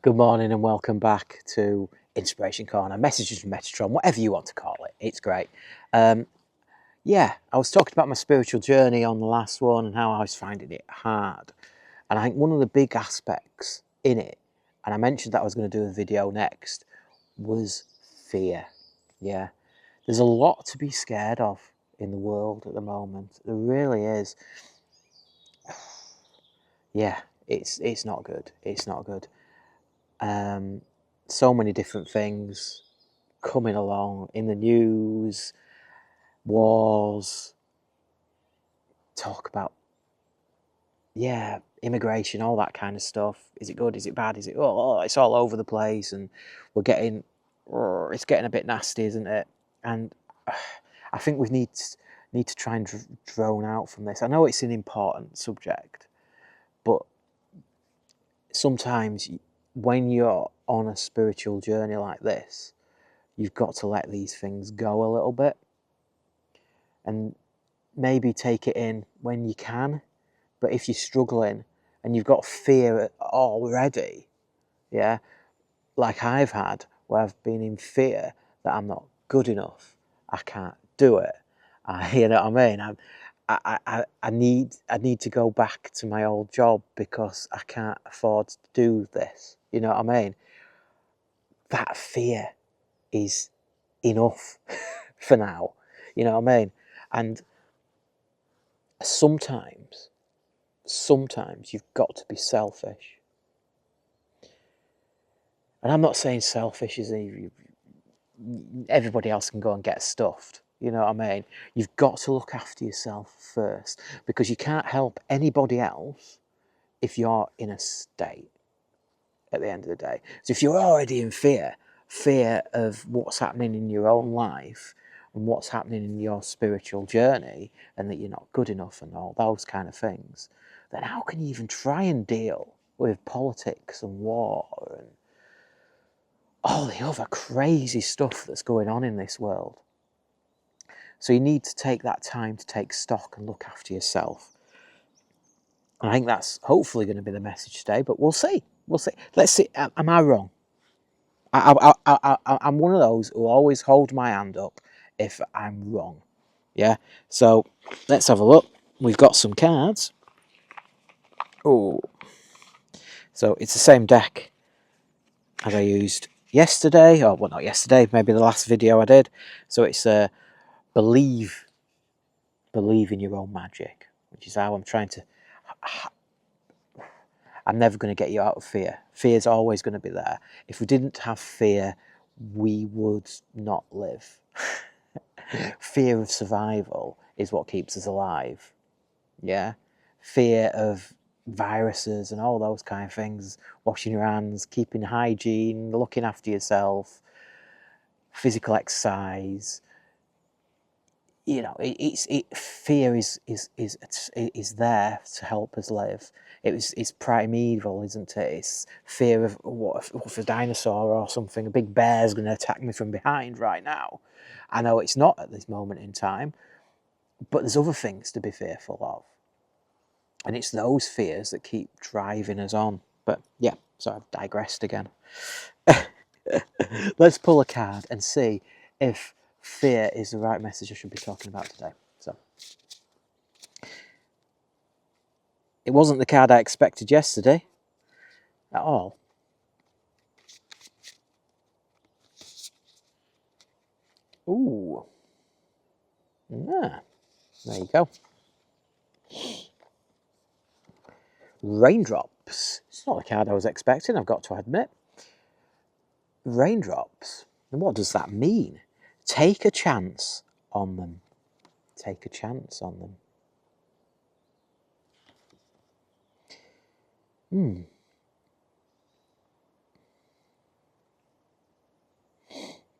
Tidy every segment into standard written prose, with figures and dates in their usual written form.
Good morning and welcome back to Inspiration Corner, Messages from Metatron, whatever you want to call it. It's great. Yeah, I was talking about my spiritual journey on the last one and how I was finding it hard. And I think one of the big aspects in it, and I mentioned that I was going to do a video next, was fear. Yeah, there's a lot to be scared of in the world at the moment. There really is. Yeah, it's not good. It's not good. So many different things coming along in the news, wars, talk about, yeah, immigration, all that kind of stuff. Is it good? Is it bad? Is it, oh, it's all over the place, and we're getting, it's getting a bit nasty, isn't it? And I think we need to try and drone out from this. I know it's an important subject, but sometimes when you're on a spiritual journey like this, you've got to let these things go a little bit and maybe take it in when you can. But if you're struggling and you've got fear already, yeah, like I've had, where I've been in fear that I'm not good enough, I can't do it. You know what I mean? I need to go back to my old job because I can't afford to do this. You know what I mean? That fear is enough for now. You know what I mean? And sometimes you've got to be selfish. And I'm not saying selfish is everybody else can go and get stuffed. You know what I mean? You've got to look after yourself first, because you can't help anybody else if you're in a state at the end of the day. So if you're already in fear of what's happening in your own life and what's happening in your spiritual journey, and that you're not good enough and all those kind of things, then how can you even try and deal with politics and war and all the other crazy stuff that's going on in this world? So you need to take that time to take stock and look after yourself. And I think that's hopefully going to be the message today, but we'll see. We'll see. Let's see. Am I wrong? I'm one of those who always hold my hand up if I'm wrong. Yeah. So let's have a look. We've got some cards. Oh. So it's the same deck as I used yesterday, or well, not yesterday, maybe the last video I did. So it's believe in your own magic, which is how I'm trying to. I'm never going to get you out of fear. Fear's always going to be there. If we didn't have fear, we would not live. Fear of survival is what keeps us alive. Yeah? Fear of viruses and all those kind of things. Washing your hands, keeping hygiene, looking after yourself, physical exercise. You know, fear is there to help us live. It's primeval, isn't it? It's fear of what if a dinosaur or something, a big bear's going to attack me from behind right now. I know it's not at this moment in time, but there's other things to be fearful of. And it's those fears that keep driving us on. But yeah, so I've digressed again. Let's pull a card and see if fear is the right message I should be talking about today. So it wasn't the card I expected yesterday at all. Ooh. Yeah. There you go. Raindrops. It's not the card I was expecting, I've got to admit. Raindrops. And what does that mean? Take a chance on them. Take a chance on them.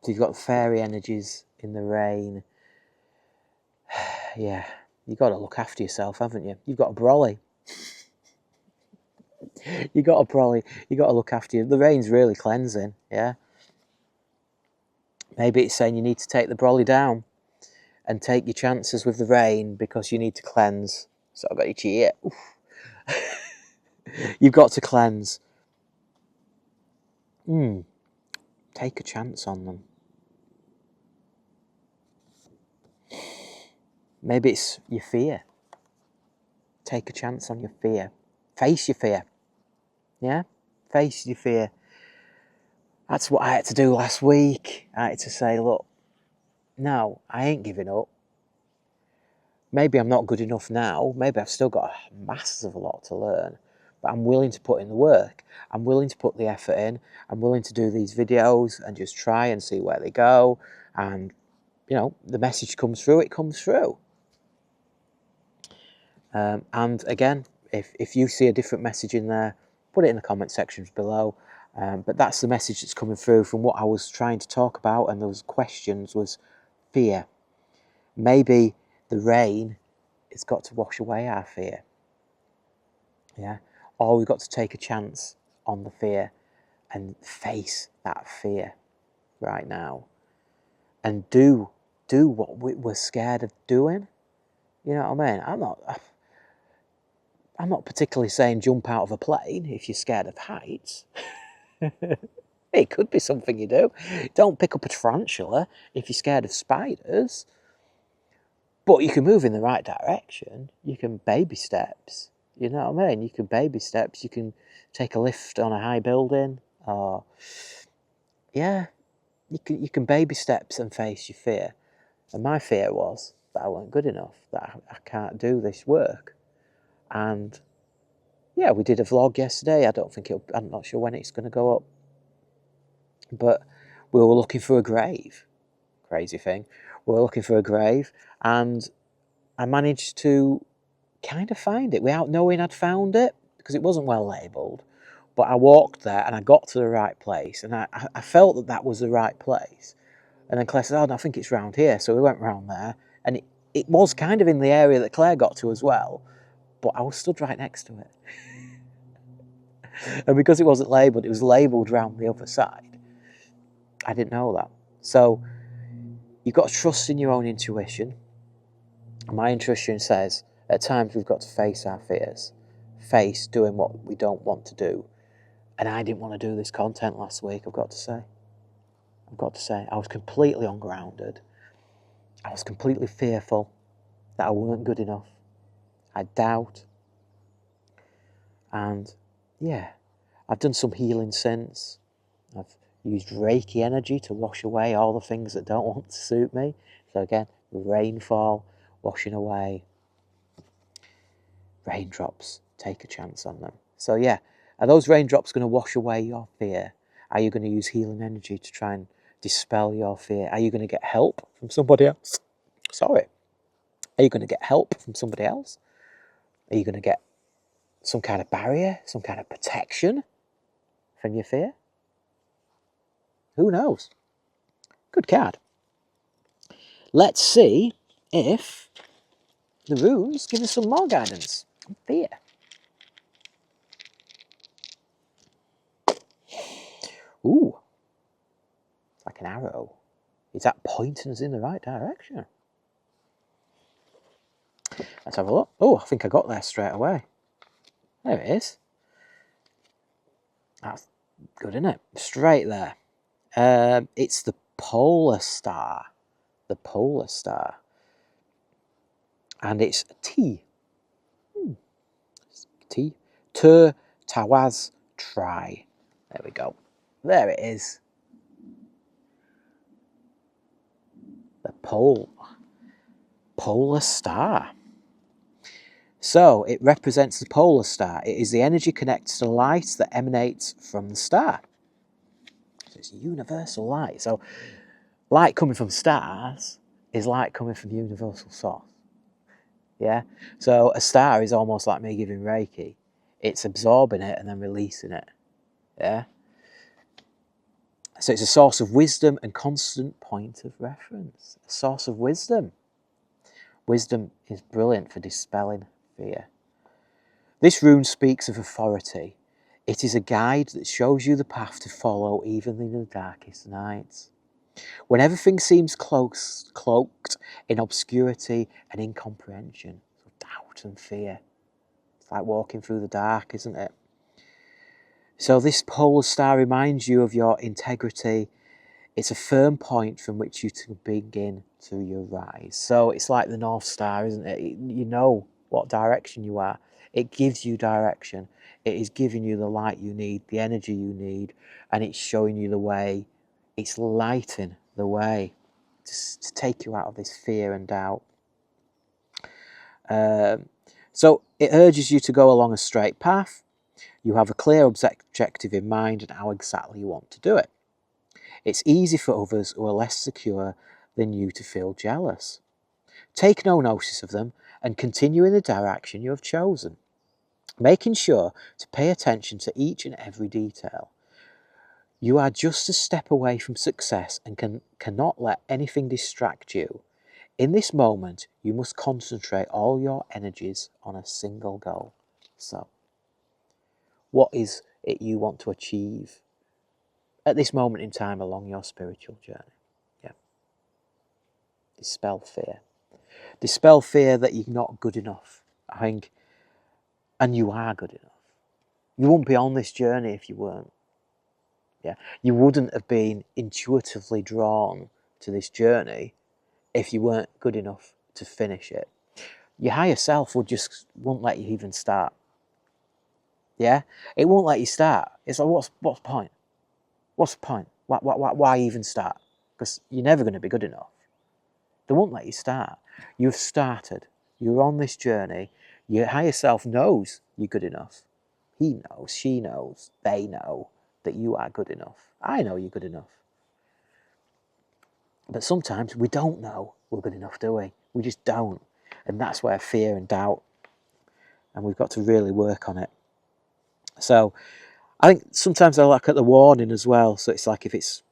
So you've got fairy energies in the rain. Yeah, you've got to look after yourself, haven't you? You've got a brolly. You've got to look after you. The rain's really cleansing, yeah? Maybe it's saying you need to take the brolly down and take your chances with the rain because you need to cleanse. So I've got itchy ear. You've got to cleanse. Take a chance on them. Maybe it's your fear. Take a chance on your fear. Face your fear. Yeah? Face your fear. That's what I had to do last week. I had to say, look, no, I ain't giving up. Maybe I'm not good enough now. Maybe I've still got a massive lot to learn. But I'm willing to put in the work. I'm willing to put the effort in. I'm willing to do these videos and just try and see where they go. And, you know, the message comes through, it comes through. And again, if you see a different message in there, put it in the comment sections below. But that's the message that's coming through from what I was trying to talk about, and those questions was fear. Maybe the rain has got to wash away our fear. Yeah? Or we've got to take a chance on the fear and face that fear right now. And do what we're scared of doing. You know what I mean? I'm not particularly saying jump out of a plane if you're scared of heights. It could be something you do. Don't pick up a tarantula if you're scared of spiders. But you can move in the right direction. You can baby steps. You know what I mean? You can baby steps. You can take a lift on a high building. Or, yeah, you can baby steps and face your fear. And my fear was that I wasn't good enough, that I can't do this work. And yeah, we did a vlog yesterday. I'm not sure when it's going to go up. But we were looking for a grave. Crazy thing. We were looking for a grave, and I managed to kind of find it without knowing I'd found it, because it wasn't well labelled. But I walked there and I got to the right place, and I felt that was the right place. And then Claire said, oh, no, I think it's round here. So we went round there, and it was kind of in the area that Claire got to as well, but I was stood right next to it. And because it wasn't labelled, it was labelled round the other side. I didn't know that. So you've got to trust in your own intuition. My intuition says at times we've got to face our fears, face doing what we don't want to do. And I didn't want to do this content last week, I've got to say. I was completely ungrounded. I was completely fearful that I weren't good enough. I had doubt. And yeah, I've done some healing since. I've used Reiki energy to wash away all the things that don't want to suit me. So again, rainfall, washing away. Raindrops, take a chance on them. So yeah, are those raindrops going to wash away your fear? Are you going to use healing energy to try and dispel your fear? Are you going to get help from somebody else? Sorry. Are you going to get help from somebody else? Are you going to get some kind of barrier, some kind of protection from your fear? Who knows? Good card. Let's see if the runes give us some more guidance on fear. Ooh, it's like an arrow. Is that pointing us in the right direction? Let's have a look. Oh, I think I got there straight away. There it is. That's good, isn't it? Straight there. It's the polar star. The polar star. And it's T. T. Tur Tawaz Tri. There we go. There it is. The polar star. So it represents the polar star. It is the energy connected to light that emanates from the star. So it's universal light. So light coming from stars is light coming from the universal source. Yeah? So a star is almost like me giving Reiki. It's absorbing it and then releasing it. Yeah? So it's a source of wisdom and constant point of reference. A source of wisdom. Wisdom is brilliant for dispelling fear. This rune speaks of authority. It is a guide that shows you the path to follow even in the darkest nights. When everything seems cloaked in obscurity and incomprehension, so doubt and fear. It's like walking through the dark, isn't it? So this polar star reminds you of your integrity. It's a firm point from which you to begin to rise. So it's like the North Star, isn't it? You know what direction you are. It gives you direction. It is giving you the light you need, the energy you need, and it's showing you the way. It's lighting the way to take you out of this fear and doubt. So it urges you to go along a straight path. You have a clear objective in mind and how exactly you want to do it. It's easy for others who are less secure than you to feel jealous. Take no notice of them and continue in the direction you have chosen, making sure to pay attention to each and every detail. You are just a step away from success and cannot let anything distract you. In this moment, you must concentrate all your energies on a single goal. So, what is it you want to achieve at this moment in time along your spiritual journey? Yeah. Dispel fear. Dispel fear that you're not good enough, I think, and you are good enough. You wouldn't be on this journey if you weren't. Yeah, you wouldn't have been intuitively drawn to this journey if you weren't good enough to finish it. Your higher self won't let you even start. Yeah, it won't let you start. It's like, what's the point? What's the point? Why even start? Because you're never going to be good enough. They won't let you start. You've started. You're on this journey. Your higher self knows you're good enough. He knows, she knows, they know that you are good enough. I know you're good enough. But sometimes we don't know we're good enough, do we? We just don't. And that's where fear and doubt, and we've got to really work on it. So I think sometimes I look at the warning as well. So it's like if it's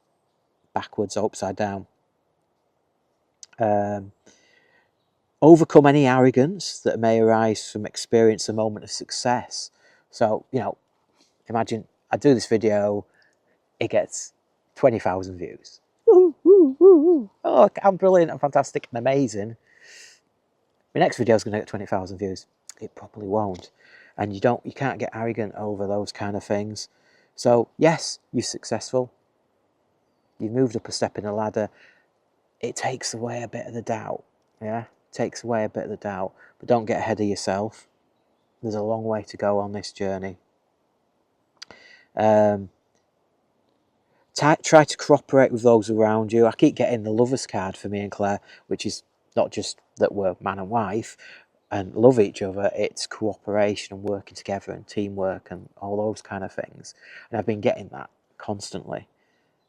backwards or upside down. Overcome any arrogance that may arise from experience a moment of success. So, imagine I do this video, it gets 20,000 views. Woo, woo, woo, woo. Oh, I'm brilliant, I'm fantastic and amazing. My next video is going to get 20,000 views. It probably won't. And you can't get arrogant over those kind of things. So, yes, you're successful. You've moved up a step in the ladder. It takes away a bit of the doubt. Yeah, it takes away a bit of the doubt. But don't get ahead of yourself. There's a long way to go on this journey. Try to cooperate with those around you. I keep getting the lovers card for me and Claire, which is not just that we're man and wife and love each other, it's cooperation and working together and teamwork and all those kind of things. And I've been getting that constantly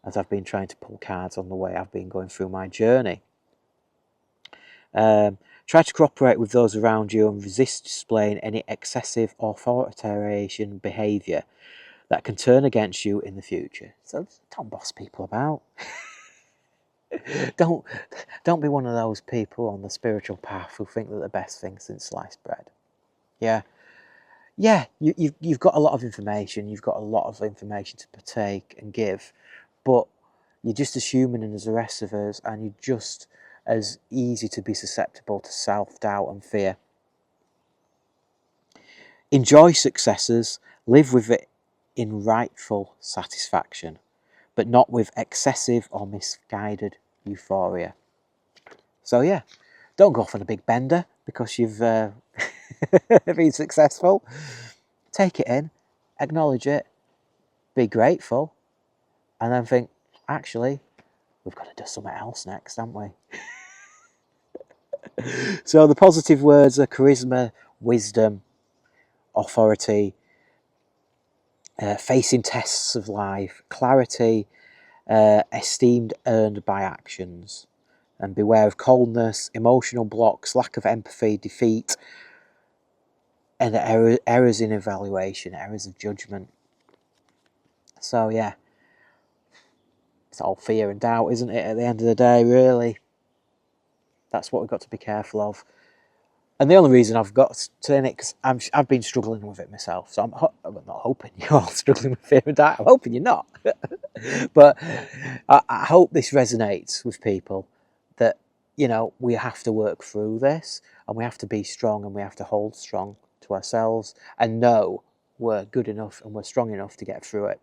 as I've been trying to pull cards on the way I've been going through my journey. Try to cooperate with those around you and resist displaying any excessive authoritarian behaviour that can turn against you in the future. So don't boss people about. Don't be one of those people on the spiritual path who think they're the best thing since sliced bread. Yeah, you've got a lot of information. You've got a lot of information to partake and give, but you're just as human as the rest of us, and you're just as easy to be susceptible to self-doubt and fear. Enjoy successes, live with it in rightful satisfaction, but not with excessive or misguided euphoria. So yeah, don't go off on a big bender because you've been successful. Take it in, acknowledge it, be grateful, and then think, actually, we've got to do something else next, haven't we? So the positive words are charisma, wisdom, authority, facing tests of life, clarity, esteemed earned by actions, and beware of coldness, emotional blocks, lack of empathy, defeat, and errors in evaluation, errors of judgment. So yeah, it's all fear and doubt, isn't it, at the end of the day, really? That's what we've got to be careful of. And the only reason I've got to in it, because I've been struggling with it myself, so I'm not hoping you're all struggling with fear and doubt. I'm hoping you're not. But I hope this resonates with people, that, we have to work through this, and we have to be strong, and we have to hold strong to ourselves, and know we're good enough and we're strong enough to get through it.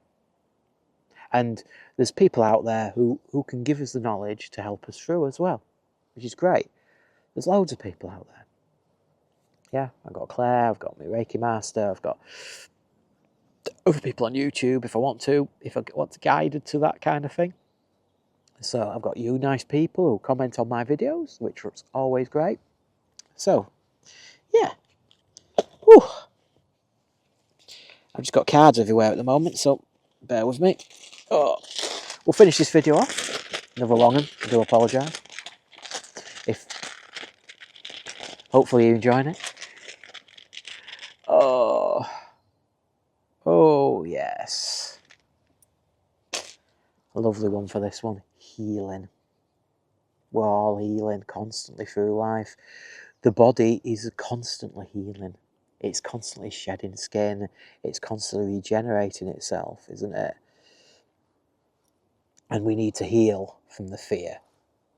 And there's people out there who can give us the knowledge to help us through as well, which is great. There's loads of people out there. Yeah, I've got Claire, I've got my Reiki Master, I've got other people on YouTube if I want to guide to that kind of thing. So I've got you nice people who comment on my videos, which is always great. So, yeah. Whew. I've just got cards everywhere at the moment, so bear with me. Oh, we'll finish this video off. Another long one, I do apologise. Hopefully you're enjoying it. Oh yes. A lovely one for this one. Healing. We're all healing constantly through life. The body is constantly healing. It's constantly shedding skin. It's constantly regenerating itself, isn't it? And we need to heal from the fear.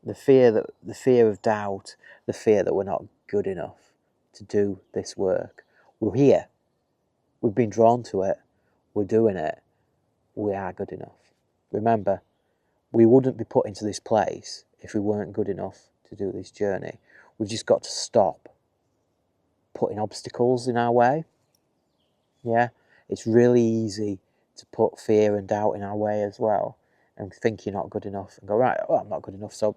The fear of doubt, the fear that we're not good enough to do this work. We're here. We've been drawn to it. We're doing it. We are good enough. Remember, we wouldn't be put into this place if we weren't good enough to do this journey. We've just got to stop putting obstacles in our way. Yeah, it's really easy to put fear and doubt in our way as well, and think you're not good enough, and go, right, well, I'm not good enough, so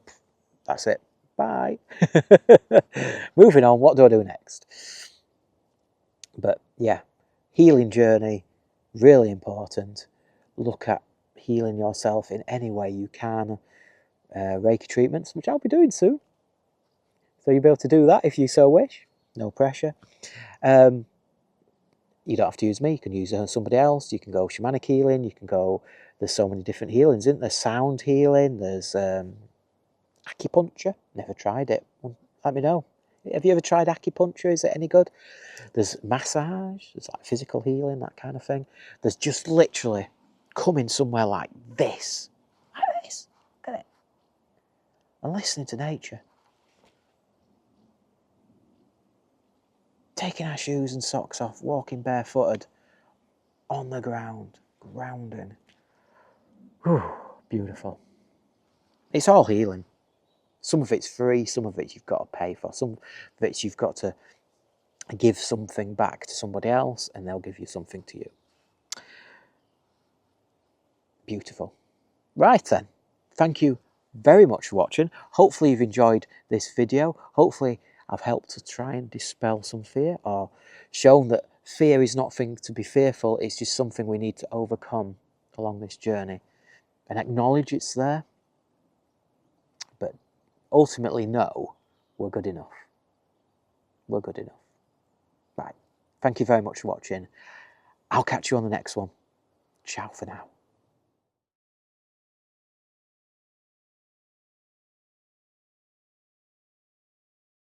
that's it. Bye. Moving on, what do I do next? But yeah, healing journey, really important. Look at healing yourself in any way you can. Reiki treatments, which I'll be doing soon. So you'll be able to do that if you so wish. No pressure. You don't have to use me. You can use somebody else. You can go shamanic healing. You can go... There's so many different healings, isn't there? Sound healing. There's acupuncture. Never tried it. Let me know. Have you ever tried acupuncture? Is it any good? There's massage. There's like physical healing, that kind of thing. There's just literally coming somewhere like this. Like this. Look at it. And listening to nature. Taking our shoes and socks off, walking barefooted on the ground, grounding. Whew, beautiful. It's all healing. Some of it's free, some of it you've got to pay for, some of it you've got to give something back to somebody else and they'll give you something to you. Beautiful. Right then, thank you very much for watching. Hopefully you've enjoyed this video. Hopefully I've helped to try and dispel some fear, or shown that fear is not a thing to be fearful, it's just something we need to overcome along this journey and acknowledge it's there, but ultimately know we're good enough. We're good enough. Right. Thank you very much for watching. I'll catch you on the next one. Ciao for now.